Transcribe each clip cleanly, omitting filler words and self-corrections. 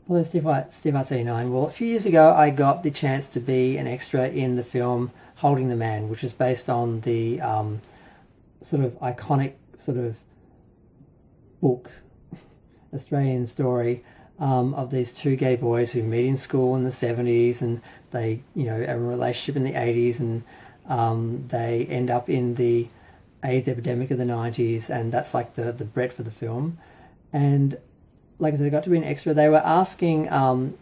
Hello, Steve Arts 89. Well, a few years ago, I got the chance to be an extra in the film Holding the Man, which is based on the sort of iconic sort of book, Australian story of these two gay boys who meet in school in the 70s, and they, have a relationship in the 80s, and they end up in the AIDS epidemic of the 90s, and that's like the breadth of the film. And like I said, I got to be an extra. They were asking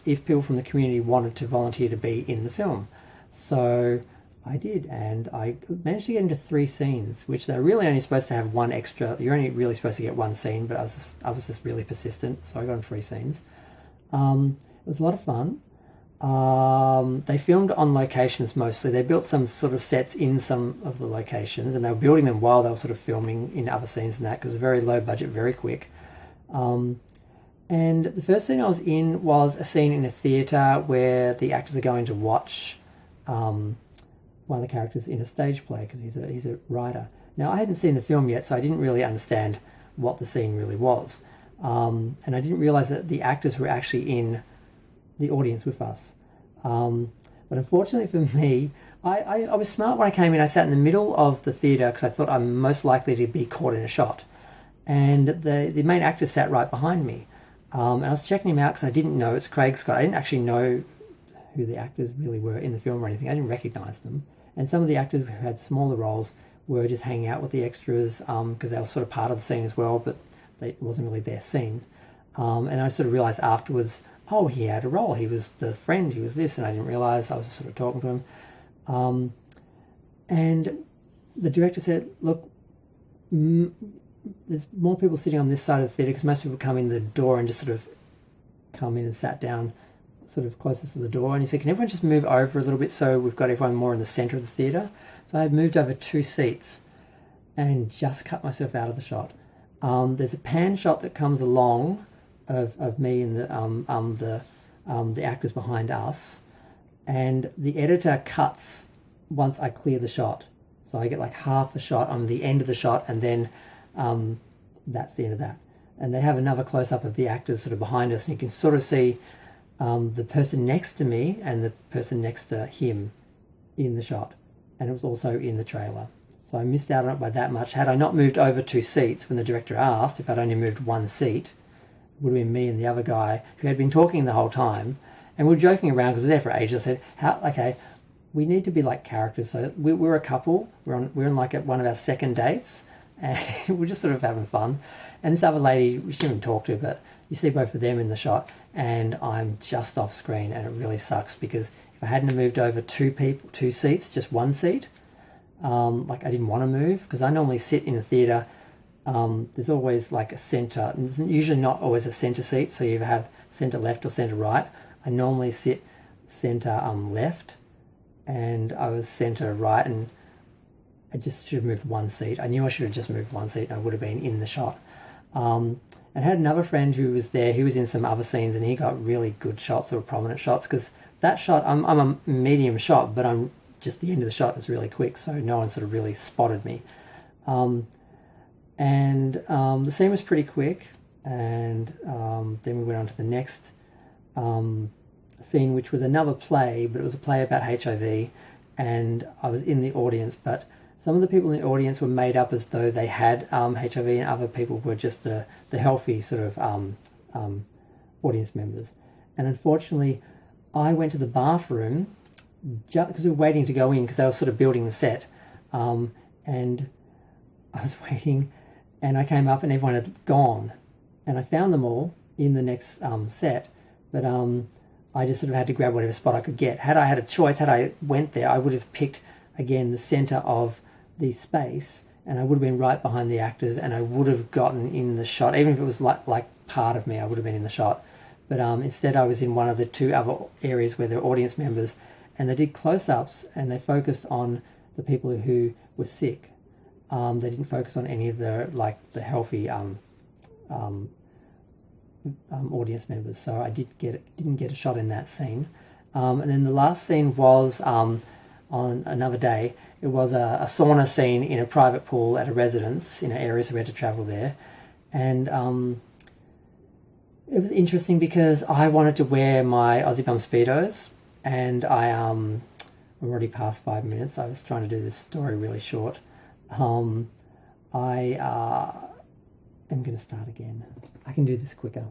if people from the community wanted to volunteer to be in the film. So I did, and I managed to get into 3 scenes, which they're really only supposed to have one extra. You're only really supposed to get 1 scene, but I was just really persistent, so I got in 3 scenes. It was a lot of fun. They filmed on locations mostly. They built some sort of sets in some of the locations, and they were building them while they were sort of filming in other scenes and that, because it was very low budget, very quick. And the first scene I was in was a scene in a theatre where the actors are going to watch one of the characters in a stage play, because he's a writer. Now, I hadn't seen the film yet, so I didn't really understand what the scene really was. And I didn't realise that the actors were actually in the audience with us. But unfortunately for me, I was smart when I came in. I sat in the middle of the theatre because I thought I'm most likely to be caught in a shot. And the main actor sat right behind me. And I was checking him out because I didn't know it's Craig Scott. I didn't actually know who the actors really were in the film or anything. I didn't recognise them. And some of the actors who had smaller roles were just hanging out with the extras because they were sort of part of the scene as well, but it wasn't really their scene. And I sort of realised afterwards, oh, he had a role. He was the friend. He was this, and I didn't realise. I was just sort of talking to him. And the director said, look, there's more people sitting on this side of the theatre because most people come in the door and just sort of come in and sat down sort of closest to the door. And he said, can everyone just move over a little bit so we've got everyone more in the centre of the theatre? So I had moved over 2 seats and just cut myself out of the shot. There's a pan shot that comes along of me and the actors behind us, and the editor cuts once I clear the shot. So I get like half the shot on the end of the shot, and then that's the end of that. And they have another close-up of the actors sort of behind us, and you can sort of see the person next to me and the person next to him in the shot. And it was also in the trailer. So I missed out on it by that much. Had I not moved over 2 seats when the director asked if I'd only moved 1 seat, it would have been me and the other guy who had been talking the whole time. And we were joking around because we were there for ages. I said, okay, we need to be like characters. So we're a couple. We're on like one of our second dates. And we're just sort of having fun. And this other lady, we shouldn't even talk to, but you see both of them in the shot, and I'm just off screen, and it really sucks because if I hadn't moved over 2 seats, just 1 seat, like I didn't want to move, because I normally sit in a theatre, there's always like a centre, and there's usually not always a centre seat, so you either have centre left or centre right. I normally sit centre left, and I was centre right, and I just should have moved 1 seat. I knew I should have just moved 1 seat and I would have been in the shot. And I had another friend who was there. He was in some other scenes and he got really good shots, or prominent shots, because that shot, I'm a medium shot, but I'm just the end of the shot is really quick, so no one sort of really spotted me. The scene was pretty quick, and then we went on to the next scene, which was another play, but it was a play about HIV, and I was in the audience, but some of the people in the audience were made up as though they had HIV, and other people were just the healthy sort of audience members. And unfortunately, I went to the bathroom just because we were waiting to go in, because they were sort of building the set. And I was waiting, and I came up and everyone had gone. And I found them all in the next set, but I just sort of had to grab whatever spot I could get. Had I had a choice, had I went there, I would have picked, again, the centre of the space, and I would have been right behind the actors, and I would have gotten in the shot. Even if it was like part of me, I would have been in the shot. But instead I was in one of the 2 other areas where there were audience members, and they did close-ups, and they focused on the people who were sick. They didn't focus on any of the healthy audience members. So I didn't get a shot in that scene. And then the last scene was on another day. It was a sauna scene in a private pool at a residence in an area, so we had to travel there. And it was interesting because I wanted to wear my Aussie Bum Speedos, and I'm already past 5 minutes. I was trying to do this story really short. I am going to start again. I can do this quicker.